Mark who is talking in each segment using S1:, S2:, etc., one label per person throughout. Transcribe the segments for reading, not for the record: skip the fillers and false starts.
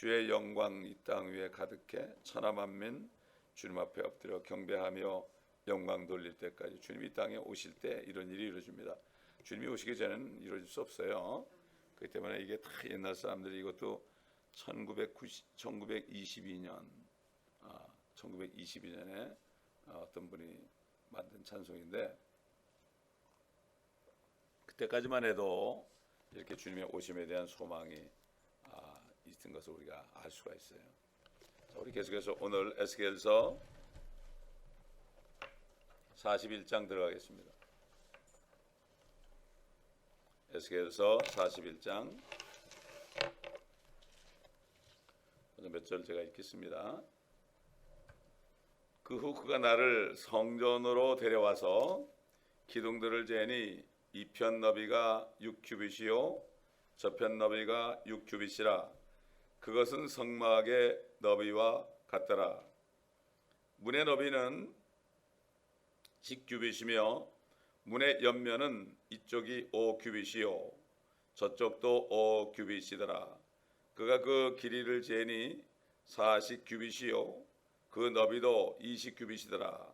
S1: 주의 영광 이 땅 위에 가득해 천하 만민 주님 앞에 엎드려 경배하며 영광 돌릴 때까지 주님이 이 땅에 오실 때 이런 일이 이루어집니다. 주님이 오시기 전에는 이루어질 수 없어요. 그렇기 때문에 이게 다 옛날 사람들이 이것도 1922년 1922년에 어떤 분이 만든 찬송인데, 그때까지만 해도 이렇게 주님의 오심에 대한 소망이 있던 것을 우리가 알 수가 있어요. 자, 우리 계속해서 오늘 에스겔서 41장 들어가겠습니다. 에스겔서 41장 몇 절 제가 읽겠습니다. 그 후 그가 나를 성전으로 데려와서 기둥들을 재니 이 편 너비가 6규빗이요 저편 너비가 6규빗이라. 그것은 성막의 너비와 같더라. 문의 너비는 10규빗이며 문의 옆면은 이쪽이 5규빗이요 저쪽도 5규빗이더라. 그가 그 길이를 재니 40규빗이요 그 너비도 20규빗이더라.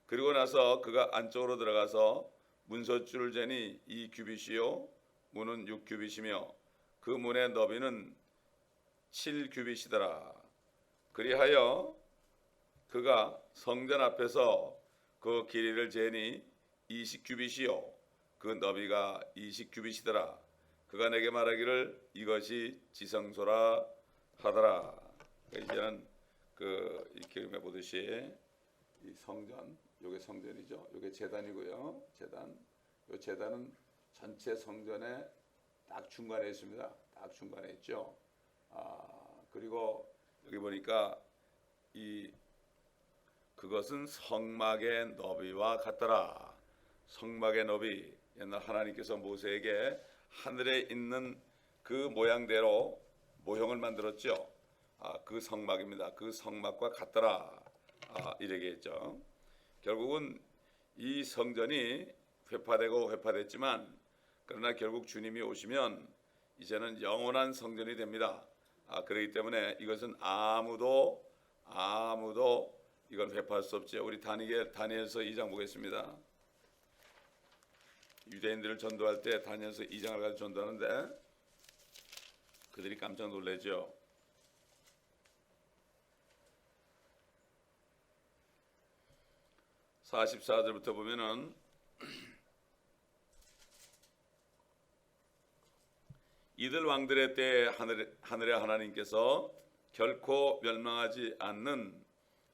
S1: 그리고 나서 그가 안쪽으로 들어가서 문설주를 재니 2규빗이요 문은 6규빗이며 그 문의 너비는 7규빗이더라. 그리하여 그가 성전 앞에서 그 길이를 재니 20규빗이요 그 너비가 20규빗이더라. 그가 내게 말하기를 이것이 지성소라 하더라. 이제는 이렇게 보듯이 이 성전, 요게 성전이죠. 요게 제단이고요. 제단. 요 제단은 전체 성전의 딱 중간에 있습니다. 딱 중간에 있죠. 그리고 여기 보니까 그것은 성막의 너비와 같더라. 성막의 너비, 옛날 하나님께서 모세에게 하늘에 있는 그 모양대로 모형을 만들었죠. 그 성막입니다. 그 성막과 같더라. 이렇게 했죠. 결국은 이 성전이 회파되고 회파됐지만, 그러나 결국 주님이 오시면 이제는 영원한 성전이 됩니다. 그렇기 때문에 이것은 아무도 이건 회파할 수 없죠. 우리 다니엘서 2장 보겠습니다. 유대인들을 전도할 때 다니엘서 2장을 가지고 전도하는데 그들이 깜짝 놀라죠. (44절부터) 보면은 이들 왕들의 때에 하늘의 하나님께서 결코 멸망하지 않는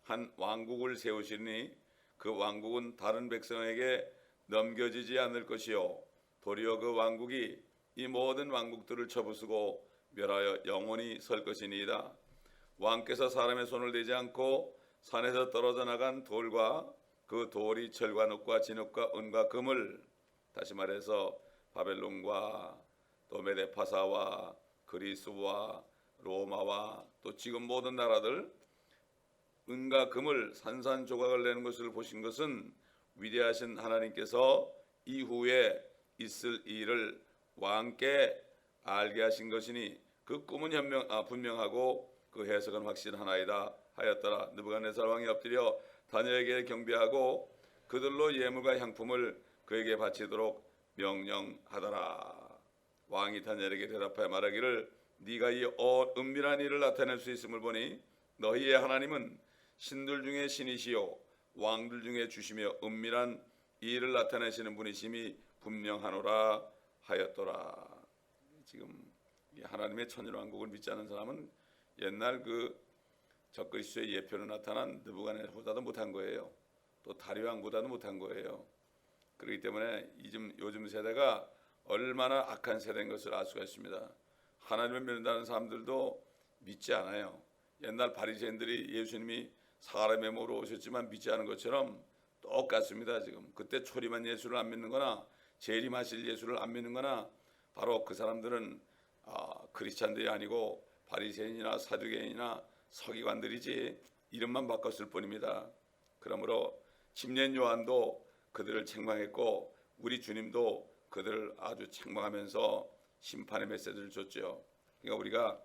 S1: 한 왕국을 세우시니 그 왕국은 다른 백성에게 넘겨지지 않을 것이요 도리어 그 왕국이 이 모든 왕국들을 쳐부수고 멸하여 영원히 설 것이니이다. 왕께서 사람의 손을 대지 않고 산에서 떨어져 나간 돌과 그 돌이 철과 놋과 진흙과 은과 금을, 다시 말해서 바벨론과 또 메데파사와 그리스와 로마와 또 지금 모든 나라들 은과 금을 산산조각을 내는 것을 보신 것은 위대하신 하나님께서 이후에 있을 일을 왕께 알게 하신 것이니 그 꿈은 분명하고 그 해석은 확실하나이다 하였더라. 느부갓네살 왕이 엎드려 다니엘에게 경배하고 그들로 예물과 향품을 그에게 바치도록 명령하더라. 왕이 다니엘에게 대답하여 말하기를 네가 이 은밀한 일을 나타낼 수 있음을 보니 너희의 하나님은 신들 중에 신이시요 왕들 중에 주시며 은밀한 일을 나타내시는 분이심이 분명하노라 하였더라. 지금 하나님의 천일왕국을 믿지 않는 사람은 옛날 그 적그리스도의 예표로 나타난 느부갓네살보다도 못한 거예요. 또 다리왕보다도 못한 거예요. 그렇기 때문에 요즘 세대가 얼마나 악한 세대인 것을 알 수가 있습니다. 하나님을 믿는다는 사람들도 믿지 않아요. 옛날 바리새인들이 예수님이 사람의 몸으로 오셨지만 믿지 않은 것처럼 똑같습니다. 지금 그때 초림한 예수를 안 믿는 거나 재림하실 예수를 안 믿는 거나 바로 그 사람들은 크리스찬들이 아니고 바리새인이나 사두개인이나 서기관들이지 이름만 바꿨을 뿐입니다. 그러므로 침례 요한도 그들을 책망했고 우리 주님도 그들을 아주 책망하면서 심판의 메시지를 줬죠. 그러니까 우리가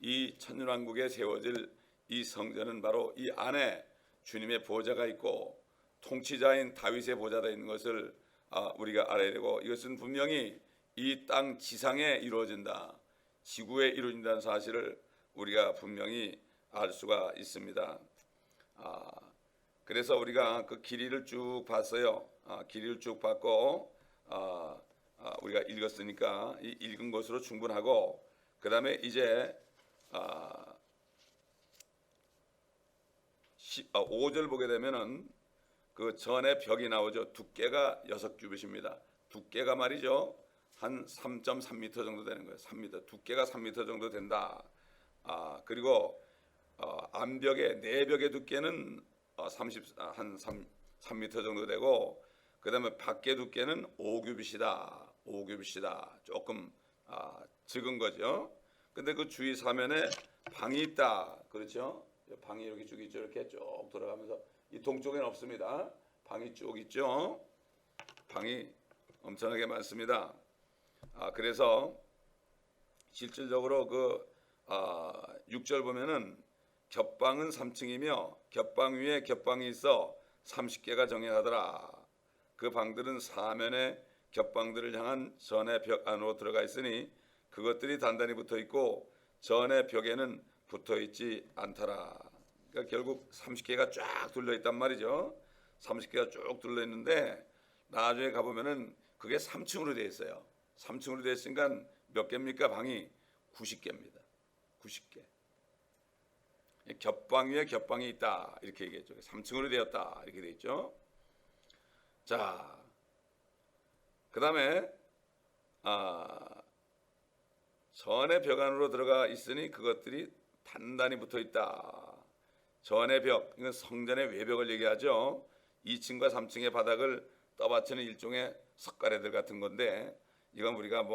S1: 이 천년왕국에 세워질 이 성전은 바로 이 안에 주님의 보좌가 있고 통치자인 다윗의 보좌가 있는 것을 우리가 알아야 되고, 이것은 분명히 이 땅 지상에 이루어진다, 지구에 이루어진다는 사실을 우리가 분명히 알 수가 있습니다. 그래서 우리가 그 길이를 쭉 봤어요. 길이를 쭉 봤고 우리가 읽었으니까 이 읽은 것으로 충분하고, 그 다음에 이제 5절 보게 되면은 그 전에 벽이 나오죠. 두께가 6규빗입니다. 두께가 말이죠, 한 3.3m 정도 되는 거예요. 3m, 두께가 3m 정도 된다. 그리고 안벽의 내벽의 두께는 한 3m 정도 되고, 그 다음에 밖의 두께는 5규빗이다. 5규빗이다. 조금 적은 거죠. 근데 그 주위 사면에 방이 있다. 그렇죠? 방이 이렇게 쭉 있죠. 이렇게 쭉 돌아가면서 이 동쪽에는 없습니다. 방이 쭉 있죠. 방이 엄청나게 많습니다. 그래서 실질적으로 그 6절 보면은 겹방은 3층이며 겹방 위에 겹방이 있어 30개가 정해하더라. 그 방들은 사면에 겹방들을 향한 전의 벽 안으로 들어가 있으니 그것들이 단단히 붙어 있고 전의 벽에는 붙어 있지 않더라. 그러니까 결국 30개가 쫙 둘러 있단 말이죠. 30개가 쭉 둘러 있는데 나중에 가보면은 그게 3층으로 되어 있어요. 3층으로 되어 있으니까 몇 개입니까? 방이 90개입니다. 90개. 겹방 위에 겹방이 있다, 이렇게 얘기했죠. 3층으로 되었다, 이렇게 되어 있죠. 자, 그 다음에 전의 벽 안으로 들어가 있으니 그것들이 단단히 붙어 있다. 전의 벽, 이건 성전의 외벽을 얘기하죠. 2층과 3층의 바닥을 떠받치는 일종의 석가래들 같은 건데, 이건 우리가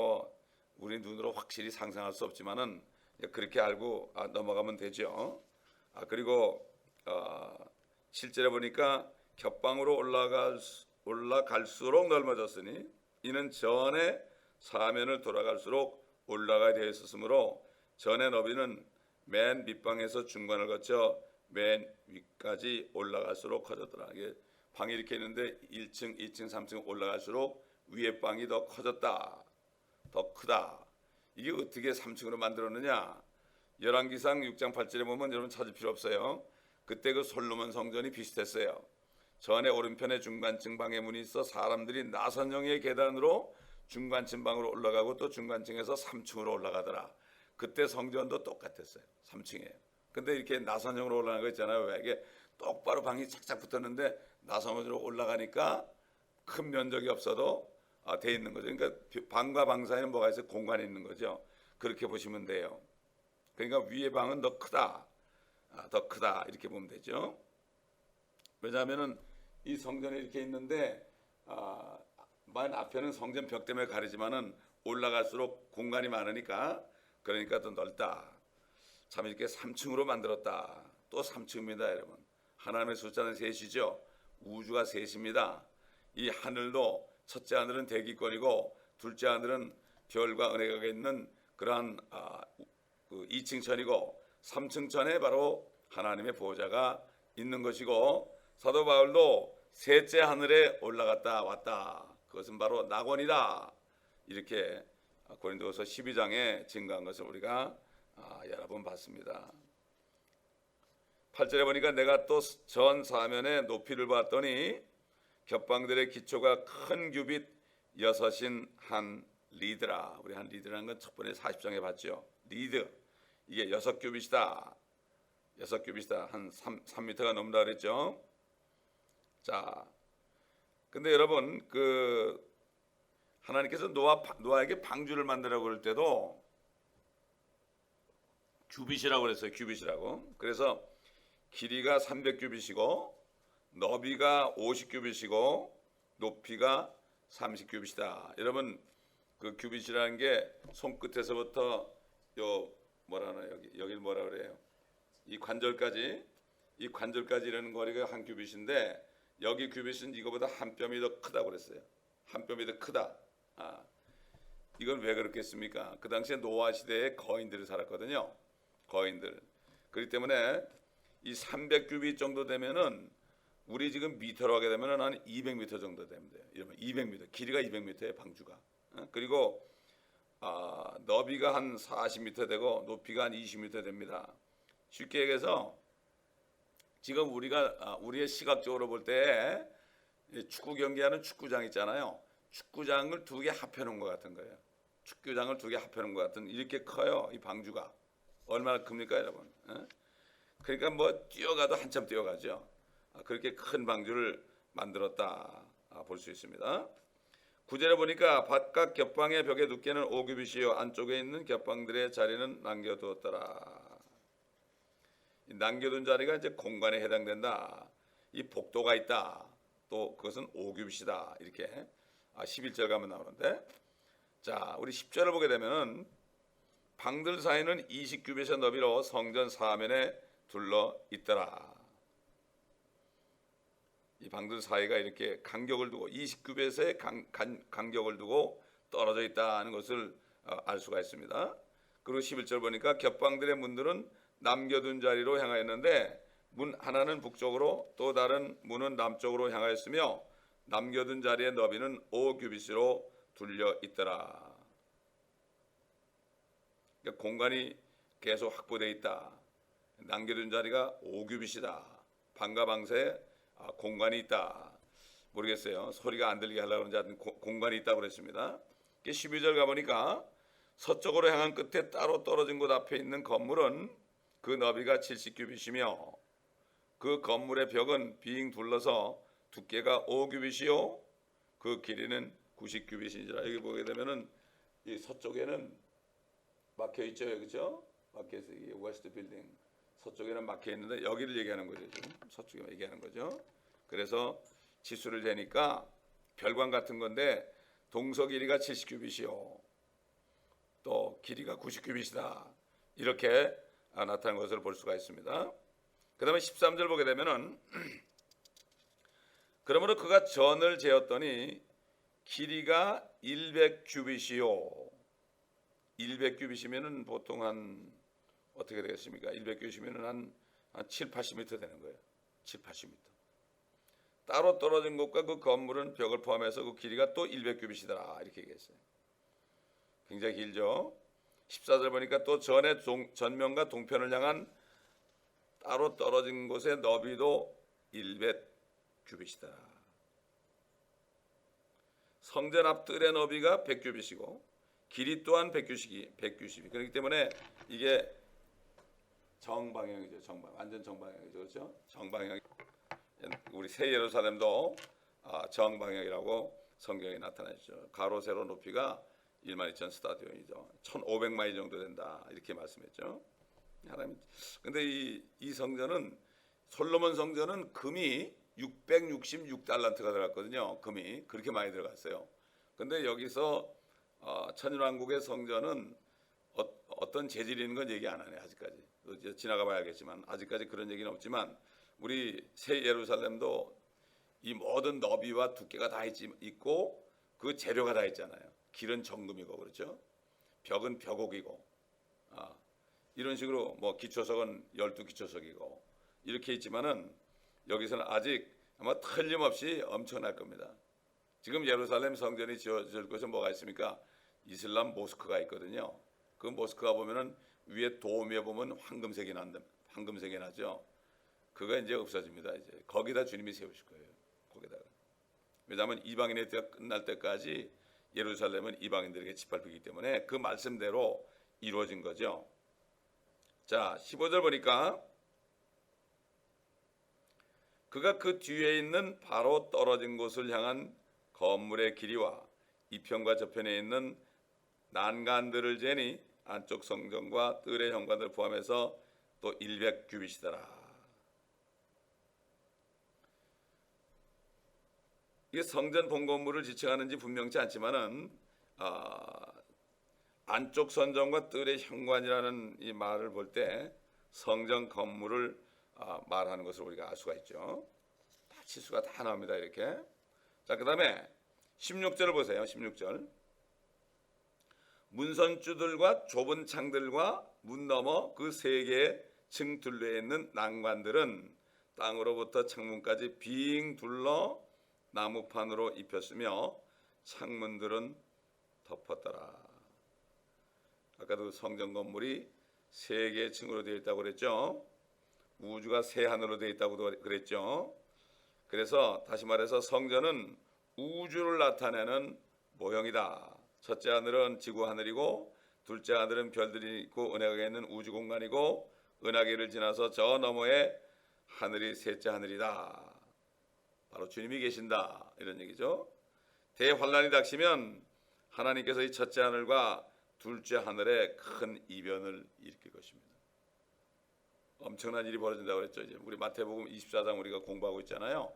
S1: 우리 눈으로 확실히 상상할 수 없지만은 그렇게 알고 넘어가면 되죠. 그리고 7절에 보니까 겹방으로 올라갈수록 넓어졌으니 이는 전의 사면을 돌아갈수록 올라가야 되어 있었으므로 전의 너비는 맨 밑방에서 중간을 거쳐 맨 위까지 올라갈수록 커졌더라. 이게 방이 이렇게 있는데 1층, 2층, 3층 올라갈수록 위에 방이 더 커졌다, 더 크다. 이게 어떻게 3층으로 만들었느냐? 열왕기상 6장 8절에 보면 여러분 찾을 필요 없어요. 그때 그 솔로몬 성전이 비슷했어요. 전에 오른편에 중간층 방에 문이 있어 사람들이 나선형의 계단으로 중간층 방으로 올라가고 또 중간층에서 3층으로 올라가더라. 그때 성전도 똑같았어요. 3층에. 근데 이렇게 나선형으로 올라가는 거 있잖아요. 왜 이게 똑바로 방이 착착 붙었는데 나선형으로 올라가니까 큰 면적이 없어도 돼 있는 거죠. 그러니까 방과 방 사이에는 뭐가 있어요? 공간이 있는 거죠. 그렇게 보시면 돼요. 그러니까 위에 방은 더 크다, 더 크다, 이렇게 보면 되죠. 왜냐하면은 이 성전이 이렇게 있는데 맨 앞에는 성전 벽 때문에 가리지만은 올라갈수록 공간이 많으니까, 그러니까 더 넓다. 참 이렇게 3층으로 만들었다. 또 3층입니다, 여러분. 하나님의 숫자는 셋이죠. 우주가 셋입니다. 이 하늘도 첫째 하늘은 대기권이고 둘째 하늘은 별과 은혜가 있는 그러한 그 2층 천이고 3층 천에 바로 하나님의 보좌가 있는 것이고, 사도 바울도 셋째 하늘에 올라갔다 왔다. 그것은 바로 낙원이다. 이렇게 고린도후서 12장에 증거한 것을 우리가 여러 번 봤습니다. 8절에 보니까 내가 또 전 사면의 높이를 봤더니 겹방들의 기초가 큰 규빗 6인 한 리드라. 우리 한 리드라는 건 첫 번째 40장에 봤죠. 리드, 이게 6규빗이다. 6규빗이다. 한 3m가 넘는다 그랬죠. 자, 근데 여러분 그 하나님께서 노아에게 방주를 만들라고 그럴 때도 규빗이라고 그랬어요. 규빗이라고. 그래서 길이가 300규빗이고 너비가 50규빗이고 높이가 30규빗이다. 여러분 그 규빗이라는 게 손끝에서부터 여기 뭐라 그래요? 이 관절까지 이라는 거리가 한 규빗인데, 여기 규빗은 이거보다 한 뼘이 더 크다고 그랬어요. 한 뼘이 더 크다. 이건 왜 그렇겠습니까? 그 당시에 노아 시대에 거인들이 살았거든요. 거인들. 그렇기 때문에 이 300규빗 정도 되면은 우리 지금 미터로 하게 되면은 한 200m 정도 되면 돼요. 이러면 200m, 길이가 200m의 방주가. 그리고 너비가 한 40m 되고 높이가 한 20m 됩니다. 쉽게 얘기해서 지금 우리가 우리의 시각적으로 볼 때 축구 경기하는 축구장 있잖아요. 축구장을 두 개 합해 놓은 것 같은 거예요. 축구장을 두 개 합해 놓은 것 같은 이렇게 커요. 이 방주가 얼마나 큽니까, 여러분? 그러니까 뭐 뛰어가도 한참 뛰어가죠. 그렇게 큰 방주를 만들었다 볼 수 있습니다. 9절에 보니까 바깥 겹방의 벽의 두께는 5규빗이요 안쪽에 있는 겹방들의 자리는 남겨두었더라. 남겨둔 자리가 이제 공간에 해당된다. 이 복도가 있다. 또 그것은 5규빗이다. 이렇게 11절 가면 나오는데, 자 우리 10절을 보게 되면 방들 사이는 20규빗의 너비로 성전 사면에 둘러 있더라. 이 방들 사이가 이렇게 간격을 두고 20규빗의 간격을 두고 떨어져 있다는 것을 알 수가 있습니다. 그리고 11절 보니까 겹방들의 문들은 남겨둔 자리로 향하였는데 문 하나는 북쪽으로 또 다른 문은 남쪽으로 향하였으며 남겨둔 자리의 너비는 5규빗으로 둘려 있더라. 그러니까 공간이 계속 확보되어 있다. 남겨둔 자리가 5규빗이다. 방과 방새에 공간이 있다. 모르겠어요. 소리가 안 들리게 하려고 하는지 하여튼 공간이 있다고 그랬습니다. 12절 가보니까 서쪽으로 향한 끝에 따로 떨어진 곳 앞에 있는 건물은 그 너비가 70규빗이며 그 건물의 벽은 빙 둘러서 두께가 5규빗이요 그 길이는 90규빗인지라. 여기 보게 되면은 이 서쪽에는 막혀 있죠, 그렇죠? 막혀 있어. 이 웨스트 빌딩 서쪽에는 막혀 있는데 여기를 얘기하는 거죠. 지금 서쪽에 얘기하는 거죠. 그래서 치수를 재니까 별관 같은 건데 동서 길이가 70규빗이요 또 길이가 90규빗이다. 이렇게 나타난 것을 볼 수가 있습니다. 그 다음에 13절 보게 되면은 그러므로 그가 전을 재었더니 길이가 100규빗이요 100규빗이면은 보통 한 어떻게 되겠습니까? 100규빗이면은 한 7, 80m 되는 거예요. 7, 80m. 따로 떨어진 곳과 그 건물은 벽을 포함해서 그 길이가 또 100규빗이더라. 이렇게 얘기했어요. 굉장히 길죠. 14절 보니까 또 전면과 동편을 향한 따로 떨어진 곳의 너비도 100규빗이다. 성전 앞 뜰의 너비가 100규빗이고 길이 또한 100규빗이. 그렇기 때문에 이게 정방향이죠. 완전 정방향이죠. 그렇죠? 정방향. 우리 새 예루살렘도 정방향이라고 성경에 나타나죠. 가로 세로 높이가 12,000 스타디온이죠. 1,500마일 정도 된다. 이렇게 말씀했죠. 하나님. 근데 이 성전은 솔로몬 성전은 금이 666달란트가 들어갔거든요. 금이 그렇게 많이 들어갔어요. 근데 여기서 천일왕국의 성전은 어떤 재질이 있는 건 얘기 안 하네. 아직까지. 지나가 봐야겠지만 아직까지 그런 얘기는 없지만 우리 새 예루살렘도 이 모든 너비와 두께가 다 있고 그 재료가 다 있잖아요. 길은 정금이고 그렇죠. 벽은 벽옥이고 이런 식으로 뭐 기초석은 12기초석이고 이렇게 있지만은 여기서는 아직 아마 틀림없이 엄청날 겁니다. 지금 예루살렘 성전이 지어질 곳에 뭐가 있습니까? 이슬람 모스크가 있거든요. 그 모스크가 보면은 위에 도움에 보면 황금색이 나죠. 그거 이제 없어집니다. 이제 거기다 주님이 세우실 거예요. 거기다가. 왜냐하면 이방인의 때가 끝날 때까지 예루살렘은 이방인들에게 짓밟히기 때문에 그 말씀대로 이루어진 거죠. 자, 15절 보니까 그가 그 뒤에 있는 바로 떨어진 곳을 향한 건물의 길이와 이편과 저편에 있는 난간들을 재니 안쪽 성전과 뜰의 현관을 포함해서 또 100규빗이더라. 이게 성전 본건물을 지칭하는지 분명치 않지만은 안쪽 성전과 뜰의 현관이라는 이 말을 볼 때 성전 건물을 말하는 것을 우리가 알 수가 있죠. 다 치수가 다 나옵니다. 이렇게. 자, 그 다음에 16절을 보세요. 16절. 문선주들과 좁은 창들과 문 너머 그 세 개의 층 둘레에 있는 난관들은 땅으로부터 창문까지 빙 둘러 나무판으로 입혔으며 창문들은 덮었더라. 아까도 성전 건물이 세 개의 층으로 되어 있다고 그랬죠. 우주가 세 하늘로 되어 있다고 그랬죠. 그래서 다시 말해서 성전은 우주를 나타내는 모형이다. 첫째 하늘은 지구 하늘이고, 둘째 하늘은 별들이 있고 은하계가 있는 우주 공간이고, 은하계를 지나서 저 너머에 하늘이 셋째 하늘이다. 바로 주님이 계신다, 이런 얘기죠. 대환란이 닥치면 하나님께서 이 첫째 하늘과 둘째 하늘에 큰 이변을 일으킬 것입니다. 엄청난 일이 벌어진다고 그랬죠. 이제 우리 마태복음 24장 우리가 공부하고 있잖아요.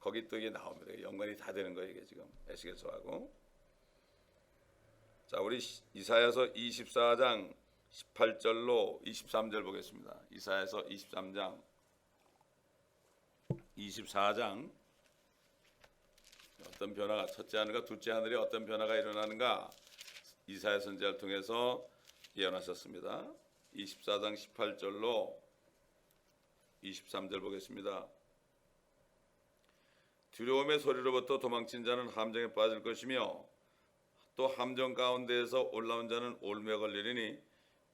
S1: 거기 또 이게 나옵니다. 연관이 다 되는 거예요, 이게 지금 에스겔서하고. 자, 우리 이사야서 24장 18절로 23절 보겠습니다. 이사야서 24장 어떤 변화가, 첫째 하늘과 둘째 하늘에 어떤 변화가 일어나는가 이사야 선지자를 통해서 예언하셨습니다. 24장 18절로 23절 보겠습니다. 두려움의 소리로부터 도망친 자는 함정에 빠질 것이며 또 함정 가운데에서 올라온 자는 올무에 걸리리니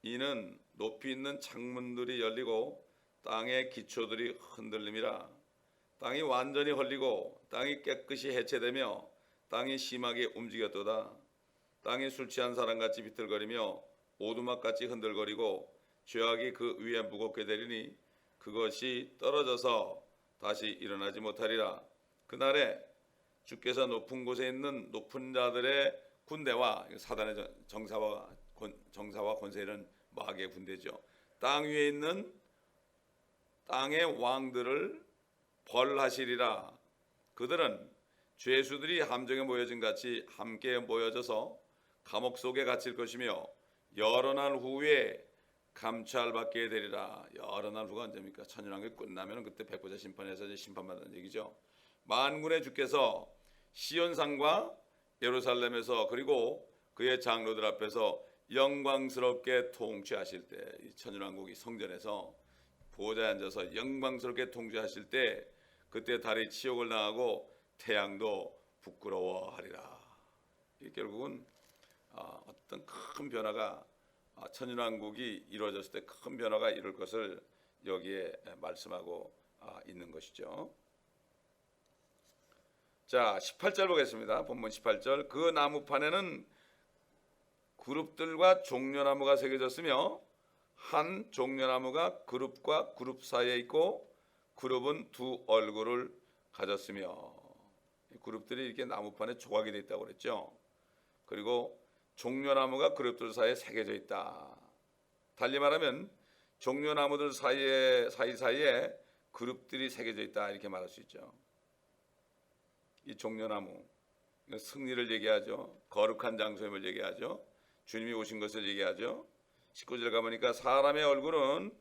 S1: 이는 높이 있는 창문들이 열리고 땅의 기초들이 흔들림이라. 땅이 완전히 헐리고 땅이 깨끗이 해체되며 땅이 심하게 움직였도다. 땅이 술 취한 사람같이 비틀거리며 오두막같이 흔들거리고 죄악이 그 위에 무겁게 되리니 그것이 떨어져서 다시 일어나지 못하리라. 그날에 주께서 높은 곳에 있는 높은 자들의 군대와 사단의 정사와 권세는 마귀의 군대죠. 땅 위에 있는 땅의 왕들을 벌하시리라. 그들은 죄수들이 함정에 모여진 같이 함께 모여져서 감옥 속에 갇힐 것이며 여러 날 후에 감찰받게 되리라. 여러 날 후가 언제입니까? 천연왕국이 끝나면 그때 백보자 심판에서 이제 심판받는 얘기죠. 만군의 주께서 시온산과 예루살렘에서 그리고 그의 장로들 앞에서 영광스럽게 통치하실 때, 이 천연왕국이 성전에서 보좌에 앉아서 영광스럽게 통치하실 때 그때 달이 치욕을 당하고 태양도 부끄러워하리라. 결국은 어떤 큰 변화가 천연왕국이 이루어졌을 때 큰 변화가 이룰 것을 여기에 말씀하고 있는 것이죠. 자, 18절 보겠습니다. 본문 18절. 그 나무판에는 그룹들과 종려나무가 새겨졌으며 한 종려나무가 그룹과 그룹 사이에 있고 그룹은 두 얼굴을 가졌으며, 그룹들이 이렇게 나무판에 조각이 되어 있다고 그랬죠. 그리고 종려나무가 그룹들 사이에 새겨져 있다. 달리 말하면 종려나무들 사이사이에 그룹들이 새겨져 있다, 이렇게 말할 수 있죠. 이 종려나무, 승리를 얘기하죠. 거룩한 장소임을 얘기하죠. 주님이 오신 것을 얘기하죠. 19절 가보니까 사람의 얼굴은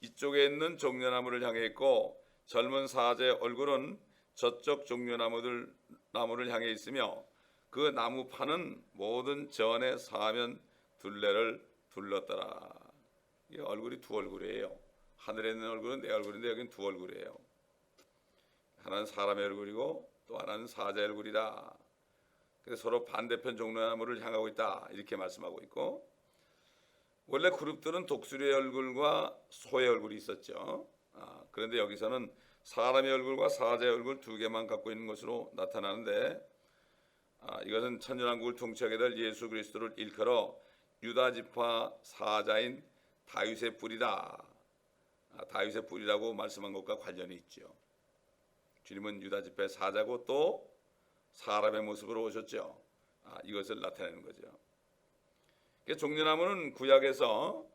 S1: 이쪽에 있는 종려나무를 향해 있고 젊은 사자의 얼굴은 저쪽 종려나무를 향해 있으며 그 나무판은 모든 전의 사면 둘레를 둘렀더라. 이 얼굴이 두 얼굴이에요. 하늘에 있는 얼굴은 내 얼굴인데 여기는 두 얼굴이에요. 하나는 사람의 얼굴이고 또 하나는 사자의 얼굴이다. 그래서 서로 반대편 종려나무를 향하고 있다, 이렇게 말씀하고 있고, 원래 그룹들은 독수리의 얼굴과 소의 얼굴이 있었죠. 그런데 여기서는 사람의 얼굴과 사자의 얼굴 두 개만 갖고 있는 것으로 나타나는데, 이것은 천연왕국을 통치하게 될 예수 그리스도를 일컬어 유다 지파 사자인 다윗의 뿔이다. 다윗의 뿔이라고 말씀한 것과 관련이 있죠. 주님은 유다 지파의 사자고 또 사람의 모습으로 오셨죠. 이것을 나타내는 거죠. 종려나무는 구약에서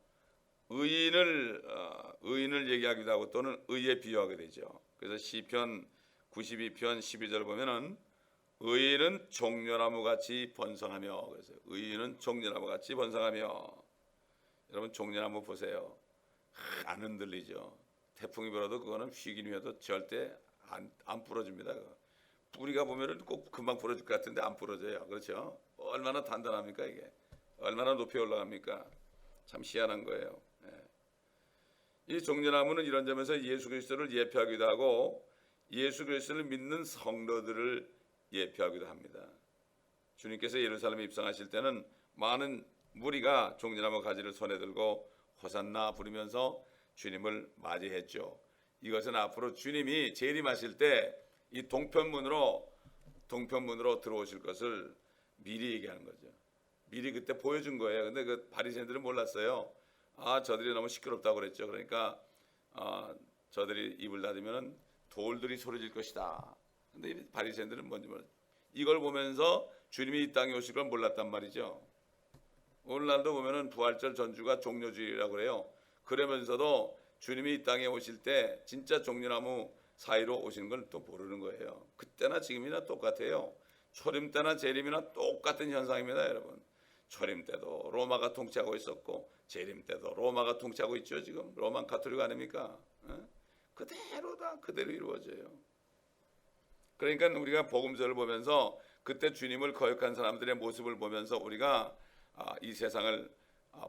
S1: 의인을 얘기하기도 하고 또는 의에 비유하게 되죠. 그래서 시편 92편 12절 보면은 의인은 종려나무 같이 번성하며, 그래서 의인은 종려나무 같이 번성하며. 여러분 종려나무 보세요. 안 흔들리죠. 태풍이 불어도 그거는 휘긴 휘어도 절대 안 부러집니다. 뿌리가 보면은 꼭 금방 부러질 것 같은데 안 부러져요. 그렇죠? 얼마나 단단합니까 이게? 얼마나 높이 올라갑니까? 참 희한한 거예요. 이 종려나무는 이런 점에서 예수 그리스도를 예표하기도 하고 예수 그리스도를 믿는 성도들을 예표하기도 합니다. 주님께서 예루살렘에 입성하실 때는 많은 무리가 종려나무 가지를 손에 들고 호산나 부르면서 주님을 맞이했죠. 이것은 앞으로 주님이 재림하실 때 이 동편문으로 들어오실 것을 미리 얘기하는 거죠. 미리 그때 보여준 거예요. 근데 그 바리새인들은 몰랐어요. 저들이 너무 시끄럽다고 그랬죠. 그러니까 저들이 입을 닫으면 돌들이 소리질 것이다. 근데 바리새인들은 뭔지 몰랐어요. 이걸 보면서 주님이 이 땅에 오실 걸 몰랐단 말이죠. 오늘날도 보면은 부활절 전주가 종려주일이라고 그래요. 그러면서도 주님이 이 땅에 오실 때 진짜 종려나무 사이로 오시는 걸 또 모르는 거예요. 그때나 지금이나 똑같아요. 초림 때나 재림이나 똑같은 현상입니다, 여러분. 초림 때도 로마가 통치하고 있었고 재림 때도 로마가 통치하고 있죠. 지금 로만 가톨릭 아닙니까? 그대로다, 그대로 이루어져요. 그러니까 우리가 복음서를 보면서 그때 주님을 거역한 사람들의 모습을 보면서 우리가 이 세상을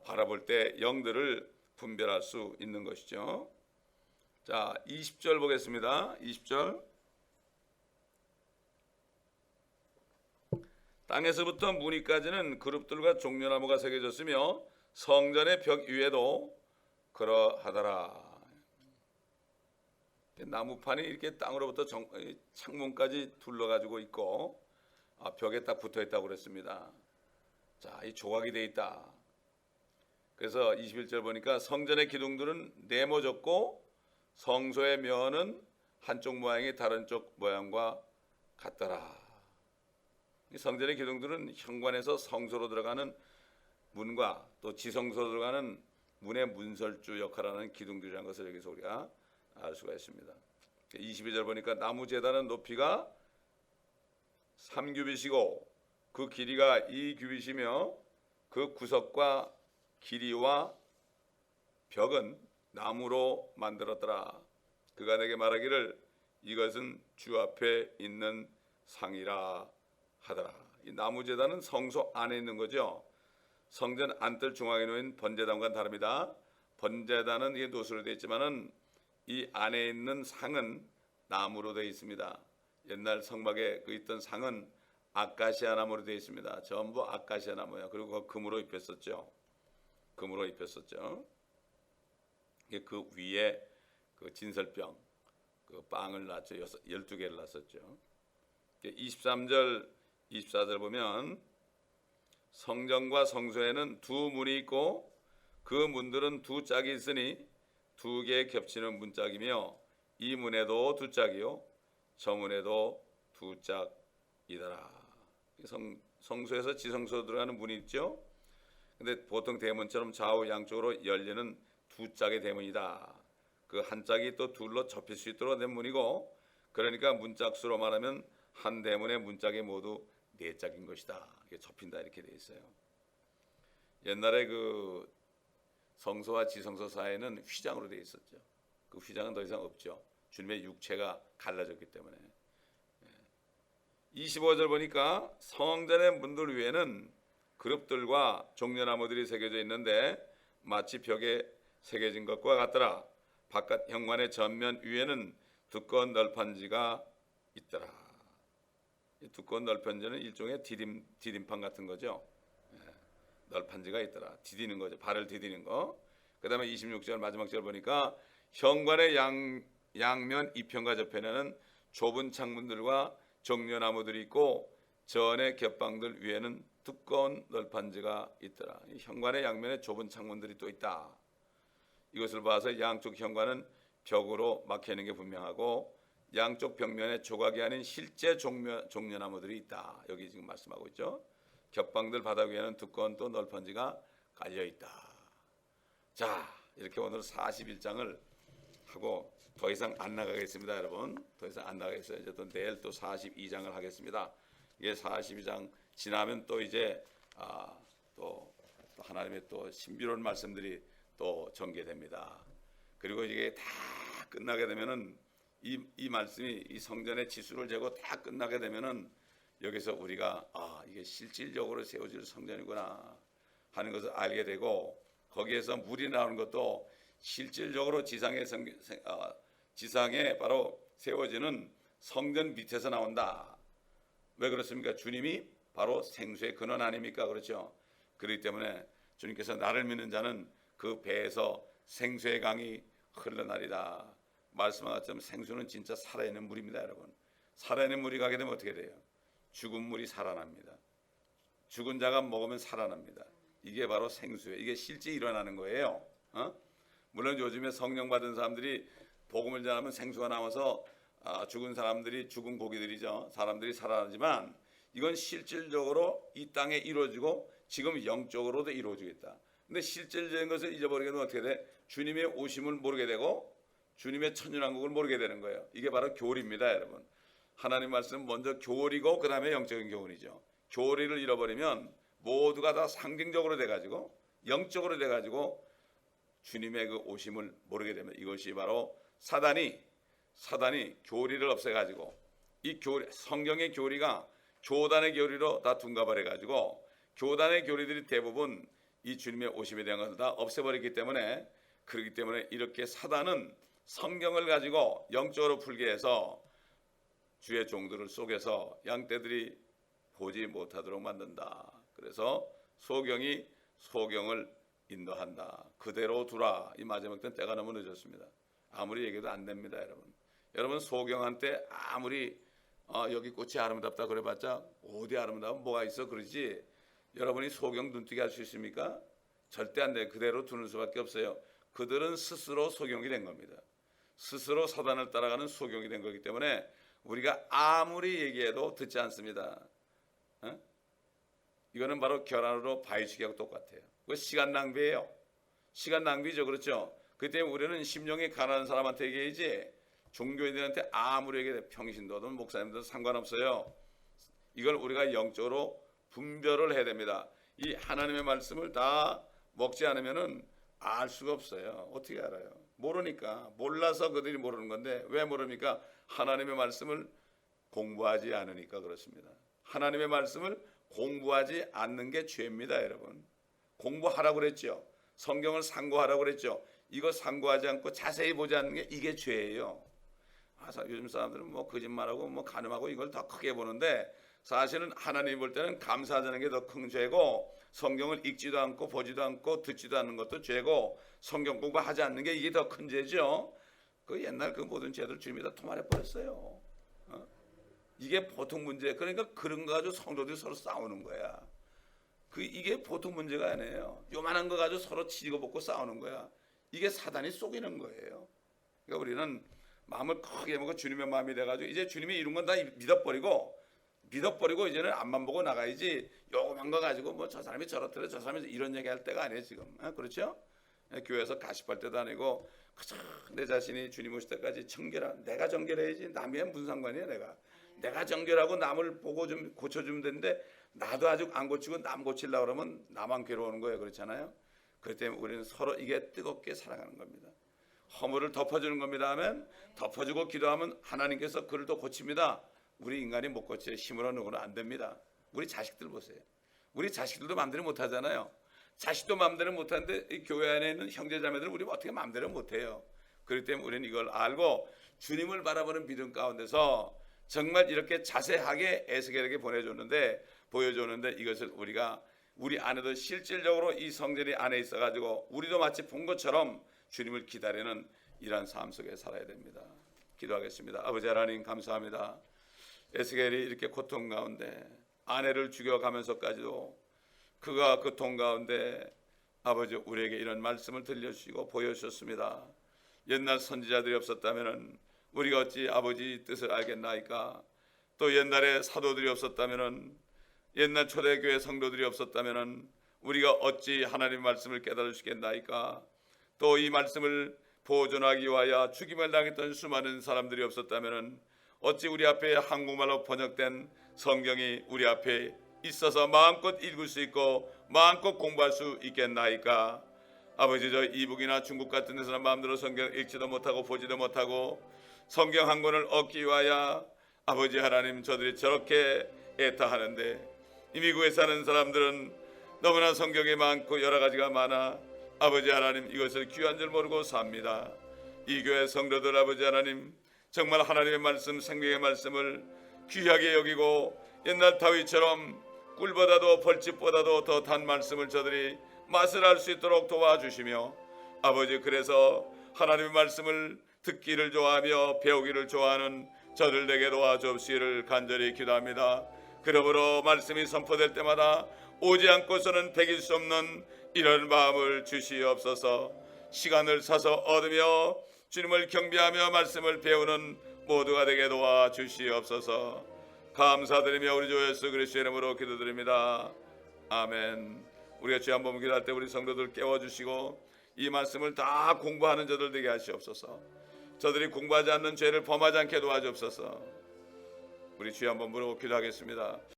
S1: 바라볼 때 영들을 분별할 수 있는 것이죠. 자, 20절 보겠습니다. 20절. 땅에서부터 무늬까지는 그룹들과 종려나무가 새겨졌으며 성전의 벽 위에도 그러하더라. 나무판이 이렇게 땅으로부터 창문까지 둘러가지고 있고 벽에 딱 붙어 있다고 그랬습니다. 자, 이 조각이 돼 있다. 그래서 21절 보니까 성전의 기둥들은 네모졌고 성소의 면은 한쪽 모양이 다른 쪽 모양과 같더라. 이 성전의 기둥들은 현관에서 성소로 들어가는 문과 또 지성소로 들어가는 문의 문설주 역할을 하는 기둥들이라는 것을 여기서 우리가 알 수가 있습니다. 22절 보니까 나무 제단은 높이가 3규빗이고 그 길이가 2규빗이며 그 구석과 길이와 벽은 나무로 만들었더라. 그가 내게 말하기를 이것은 주 앞에 있는 상이라 하더라. 이 나무 제단은 성소 안에 있는 거죠. 성전 안뜰 중앙에 놓인 번제단과는 다릅니다. 번제단은 이게 노수로 되어 있지만은 이 안에 있는 상은 나무로 되어 있습니다. 옛날 성막에 그 있던 상은 아카시아 나무로 되어 있습니다. 전부 아카시아 나무야. 그리고 금으로 입혔었죠. 금으로 입혔었죠. 그 위에 그 진설병, 그 빵을 놨죠. 12개를 놨었죠. 23절, 24절 보면 성전과 성소에는 두 문이 있고 그 문들은 두 짝이 있으니 두 개 겹치는 문짝이며 이 문에도 두 짝이요 저 문에도 두 짝이더라. 성소에서 지성소로 들어가는 문이 있죠. 근데 보통 대문처럼 좌우 양쪽으로 열리는 두 짝의 대문이다. 그 한 짝이 또 둘로 접힐 수 있도록 된 문이고, 그러니까 문짝수로 말하면 한 대문의 문짝이 모두 네 짝인 것이다. 이게 접힌다 이렇게 돼 있어요. 옛날에 그 성소와 지성소 사이에는 휘장으로 돼 있었죠. 그 휘장은 더 이상 없죠. 주님의 육체가 갈라졌기 때문에. 25절 보니까 성전의 문들 위에는 그룹들과 종려나무들이 새겨져 있는데 마치 벽에 새겨진 것과 같더라. 바깥 현관의 전면 위에는 두꺼운 널판지가 있더라. 이 두꺼운 널판지는 일종의 디딤판 같은 거죠. 널판지가 있더라. 디디는 거죠. 발을 디디는 거. 그 다음에 26절 마지막 절 보니까 현관의 양면 이편과 저편에는 좁은 창문들과 종려나무들이 있고 전의 겹방들 위에는 두꺼운 널판지가 있더라. 이 현관의 양면에 좁은 창문들이 또 있다. 이것을 봐서 양쪽 현관은 벽으로 막혀 있는 게 분명하고 양쪽 벽면에 조각이 아닌 실제 종려나무들이 있다. 여기 지금 말씀하고 있죠. 겹방들 바닥 위에는 두꺼운 또 널판지가 깔려 있다. 자, 이렇게 오늘 41장을 하고 더 이상 안 나가겠습니다, 여러분. 더 이상 안 나가겠어요. 이제 또 내일 또 42장을 하겠습니다. 이게 42장 지나면 또 이제 또 하나님의 또 신비로운 말씀들이 또 전개됩니다. 그리고 이게 다 끝나게 되면은 이 말씀이 이 성전의 지수를 재고 다 끝나게 되면은 여기서 우리가 이게 실질적으로 세워질 성전이구나. 하는 것을 알게 되고, 거기에서 물이 나오는 것도 실질적으로 지상에 바로 세워지는 성전 밑에서 나온다. 왜 그렇습니까? 주님이 바로 생수의 근원 아닙니까? 그렇죠? 그렇기 때문에 주님께서 나를 믿는 자는 그 배에서 생수의 강이 흘러나리다 말씀한 것처럼 생수는 진짜 살아있는 물입니다. 여러분, 살아있는 물이 가게 되면 어떻게 돼요? 죽은 물이 살아납니다. 죽은 자가 먹으면 살아납니다. 이게 바로 생수예요. 이게 실제 일어나는 거예요. 물론 요즘에 성령 받은 사람들이 복음을 전하면 생수가 나와서 죽은 사람들이, 죽은 고기들이죠, 사람들이 살아나지만 이건 실질적으로 이 땅에 이루어지고 지금 영적으로도 이루어지겠다. 근데 실질적인 것을 잊어버리게 되면 어떻게 돼? 주님의 오심을 모르게 되고 주님의 천년왕국을 모르게 되는 거예요. 이게 바로 교리입니다. 여러분, 하나님 말씀은 먼저 교리고 그 다음에 영적인 교훈이죠. 교리를 잃어버리면 모두가 다 상징적으로 돼가지고 영적으로 돼가지고 주님의 그 오심을 모르게 되면, 이것이 바로 사단이 교리를 없애가지고 이 교리, 성경의 교리가 교단의 교리로 다 둔갑해가지고 교단의 교리들이 대부분 이 주님의 오심에 대한 것을 다 없애버리기 때문에, 그렇기 때문에 이렇게 사단은 성경을 가지고 영적으로 풀게 해서 주의 종들을 속여서 양떼들이 보지 못하도록 만든다. 그래서 소경을 인도한다. 그대로 두라. 이 마지막 때는 때가 너무 늦었습니다. 아무리 얘기해도 안 됩니다. 여러분 소경한테 아무리 여기 꽃이 아름답다 그래봤자 어디 아름다운 뭐가 있어 그러지, 여러분이 소경 눈뜨게 할 수 있습니까? 절대 안 돼요. 그대로 두는 수밖에 없어요. 그들은 스스로 소경이 된 겁니다. 스스로 사단을 따라가는 소경이 된 거기 때문에 우리가 아무리 얘기해도 듣지 않습니다. 이거는 바로 결혼으로 바위치기하고 똑같아요. 그 시간 낭비예요. 시간 낭비죠. 그렇죠? 그 때문에 우리는 심령이 가난한 사람한테 얘기해야지, 종교인들한테 아무리 얘기해도 평신도든 목사님들은 상관없어요. 이걸 우리가 영적으로 분별을 해야 됩니다. 이 하나님의 말씀을 다 먹지 않으면은 알 수가 없어요. 어떻게 알아요? 모르니까. 몰라서 그들이 모르는 건데, 왜 모릅니까? 하나님의 말씀을 공부하지 않으니까 그렇습니다. 하나님의 말씀을 공부하지 않는 게 죄입니다. 여러분, 공부하라고 그랬죠. 성경을 상고하라고 그랬죠. 이거 상고하지 않고 자세히 보지 않는 게 이게 죄예요. 요즘 사람들은 뭐 거짓말하고 뭐 간음하고 이걸 더 크게 보는데, 사실은 하나님이 볼 때는 감사하자는 게 더 큰 죄고, 성경을 읽지도 않고 보지도 않고 듣지도 않는 것도 죄고, 성경 공부하지 않는 게 이게 더 큰 죄죠. 그 옛날 그 모든 죄들 주님이 다 토말해 버렸어요. 이게 보통 문제. 그러니까 그런 거 가지고 성도들이 서로 싸우는 거야. 이게 보통 문제가 아니에요. 요만한 거 가지고 서로 치고 벗고 싸우는 거야. 이게 사단이 속이는 거예요. 그러니까 우리는 마음을 크게 먹고 주님의 마음이 돼가지고 이제 주님이 이룬 건 다 믿어버리고 이제는 앞만 보고 나가야지, 요만한 거 가지고 뭐 저 사람이 저렇더래 저 사람이 이런 얘기 할 때가 아니에요 지금. 그렇죠? 교회에서 가십할 때도 아니고 그저 내 자신이 주님 오실 때까지 내가 정결해야지. 남이 무슨 상관이야. 내가 정결하고 남을 보고 좀 고쳐주면 되는데, 나도 아직 안 고치고 남 고치려고 그러면 나만 괴로우는 거예요. 그렇잖아요. 그렇기 때문에 우리는 서로 이게 뜨겁게 살아가는 겁니다. 허물을 덮어주는 겁니다 하면, 덮어주고 기도하면 하나님께서 그를 또 고칩니다. 우리 인간이 못 고쳐요. 힘으로 누구는 안 됩니다. 우리 자식들 보세요. 우리 자식들도 마음대로 못하잖아요. 자식도 마음대로 못하는데 이 교회 안에 있는 형제자매들 우리 어떻게 마음대로 못해요. 그렇기 때문에 우리는 이걸 알고 주님을 바라보는 믿음 가운데서 정말 이렇게 자세하게 에스겔에게 보여줬는데 이것을 우리 안에도 실질적으로 이 성전이 안에 있어가지고 우리도 마치 본 것처럼 주님을 기다리는 이러한 삶 속에 살아야 됩니다. 기도하겠습니다. 아버지 하나님 감사합니다. 에스겔이 이렇게 고통 가운데 아내를 죽여가면서까지도 그가 고통 가운데 아버지 우리에게 이런 말씀을 들려주시고 보여주셨습니다. 옛날 선지자들이 없었다면 우리가 어찌 아버지 뜻을 알겠나이까? 또 옛날에 사도들이 없었다면, 옛날 초대교회 성도들이 없었다면 우리가 어찌 하나님 말씀을 깨달을 수 있겠나이까? 또 이 말씀을 보존하기 위하여 죽임을 당했던 수많은 사람들이 없었다면 어찌 우리 앞에 한국말로 번역된 성경이 우리 앞에 있어서 마음껏 읽을 수 있고 마음껏 공부할 수 있겠나이까? 아버지, 저 이북이나 중국 같은 데서는 마음대로 성경 읽지도 못하고 보지도 못하고 성경 한 권을 얻기 위하여 아버지 하나님 저들이 저렇게 애타하는데, 이 미국에 사는 사람들은 너무나 성경이 많고 여러 가지가 많아 아버지 하나님 이것을 귀한 줄 모르고 삽니다. 이 교회 성도들 아버지 하나님 정말 하나님의 말씀 생명의 말씀을 귀하게 여기고 옛날 다윗처럼 꿀보다도 벌집보다도 더 단 말씀을 저들이 맛을 알 수 있도록 도와주시며 아버지 그래서 하나님의 말씀을 듣기를 좋아하며 배우기를 좋아하는 저들에게 도와주옵시기를 간절히 기도합니다. 그러므로 말씀이 선포될 때마다 오지 않고서는 배길 수 없는 이런 마음을 주시옵소서. 시간을 사서 얻으며 주님을 경배하며 말씀을 배우는 모두가 되게 도와주시옵소서. 감사드리며 우리 주 예수 그리스도의 이름으로 기도드립니다. 아멘. 우리가 주여 한번 기도할 때 우리 성도들 깨워주시고 이 말씀을 다 공부하는 저들 되게 하시옵소서. 저들이 공부하지 않는 죄를 범하지 않게 도와주옵소서. 우리 주여 한번 부르고 기도하겠습니다.